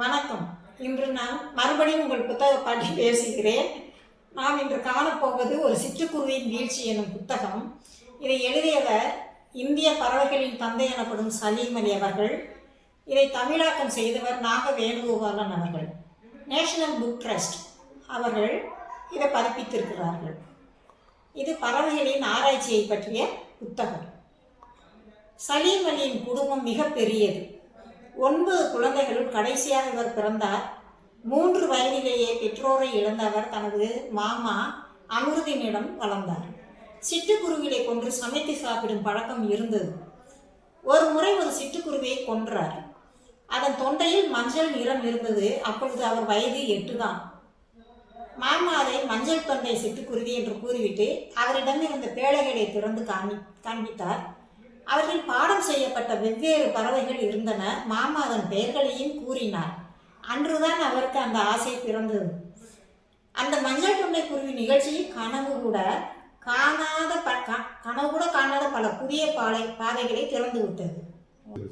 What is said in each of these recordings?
வணக்கம். இன்று நான் மறுபடியும் உங்கள் புத்தக பாட்டி பேசுகிறேன். நாம் இன்று காணப்போவது ஒரு சிட்டுக்குருவியின் வீழ்ச்சி எனும் புத்தகம். இதை எழுதியவர் இந்திய பறவைகளின் தந்தை எனப்படும் சலீம் அலி அவர்கள். இதை தமிழாக்கம் செய்தவர் நாக வேணுகோபாலன் அவர்கள். நேஷனல் புக் ட்ரஸ்ட் அவர்கள் இதை பதிப்பித்திருக்கிறார்கள். இது பறவைகளின் ஆராய்ச்சியை பற்றிய புத்தகம். சலீம் அலியின் குடும்பம் மிக பெரியது. 9 குழந்தைகளுள் கடைசியாக இவர் பிறந்தார். 3 வயதிலேயே பெற்றோரை இழந்த அவர் தனது மாமா அமிர்தினிடம் வளர்ந்தார். சிட்டுக்குருவிகளை கொன்று சமைத்து சாப்பிடும் பழக்கம் இருந்தது. ஒரு முறை ஒரு சிட்டுக்குருவியை கொன்றார். அதன் தொண்டையில் மஞ்சள் நிறம் இருந்தது. அப்பொழுது அவர் வயது 8 தான். மாமா அதை மஞ்சள் தொண்டை சிட்டுக்குருவி என்று கூறிவிட்டு அவரிடம் இருந்த பேழைகளை திறந்து காண்பித்தார். அவர்கள் பாடம் செய்யப்பட்ட வெவ்வேறு பறவைகள் இருந்தன. மாமா அதன் பெயர்களையும் கூறினார். அன்றுதான் அவருக்கு அந்த ஆசை பிறந்தது. அந்த மஞ்சள் தொண்டை குருவி நிகழ்ச்சியில் கனவு கூட காணாத பல புதிய பாதைகளை திறந்து விட்டது.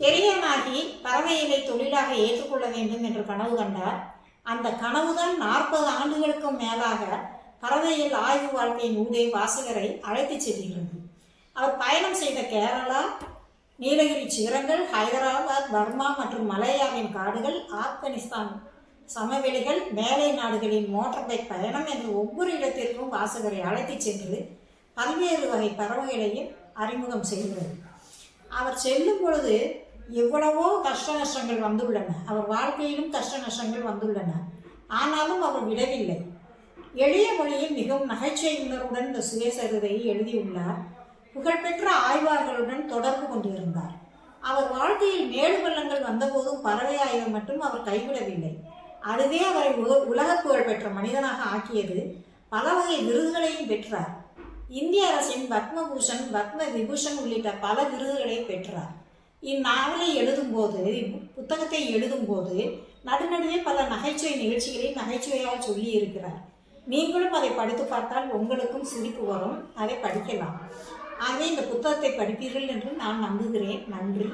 பெரியனாகி பறவைகளை தொழிலாக ஏற்றுக்கொள்ள வேண்டும் என்று கனவு கண்டார். அந்த கனவுதான் 40 ஆண்டுகளுக்கும் மேலாக பறவையில் ஆய்வு வாழ்க்கையின் ஊடே வாசகரை அழைத்துச் செல்கிறது. அவர் பயணம் செய்த கேரளா, நீலகிரி சிகரங்கள், ஹைதராபாத், பர்மா மற்றும் மலேயாவின் காடுகள், ஆப்கானிஸ்தான் சமவெளிகள், மேலை நாடுகளின் மோட்டார் பைக் பயணம் என்று ஒவ்வொரு இடத்திற்கும் வாசகரை அழைத்துச் சென்று பல்வேறு வகை பறவைகளையும் அறிமுகம் செய்கிறது. அவர் செல்லும் பொழுது எவ்வளவோ கஷ்ட நஷ்டங்கள் வந்துள்ளன. அவர் வாழ்க்கையிலும் கஷ்ட நஷ்டங்கள் வந்துள்ளன. ஆனாலும் அவர் விடவில்லை. எளிய மொழியில் மிகவும் நகைச்சுவை உணர்வுடன் இந்த சுயசரிதையை எழுதியுள்ளார். புகழ்பெற்ற ஆய்வாளர்களுடன் தொடர்பு கொண்டிருந்தார். அவர் வாழ்க்கையில் மேடு பள்ளங்கள் வந்தபோதும் பறவை ஆய்வை மட்டும் அவர் கைவிடவில்லை. அதுவே அவரை உலக புகழ்பெற்ற மனிதனாக ஆக்கியது. பல வகை விருதுகளையும் பெற்றார். இந்திய அரசின் பத்மபூஷன், பத்ம விபூஷன் உள்ளிட்ட பல விருதுகளை பெற்றார். இந்நாவலை எழுதும்போது, புத்தகத்தை எழுதும்போது நடுநடுவே பல நகைச்சுவை நிகழ்ச்சிகளை நகைச்சுவையாக சொல்லி இருக்கிறார். நீங்களும் அதை படித்து பார்த்தால் உங்களுக்கும் சிரிப்பு வரும். அதை படிக்கலாம். ஆகவே இந்த புத்தகத்தை படிப்பீர்கள் என்று நான் நம்புகிறேன். நன்றி.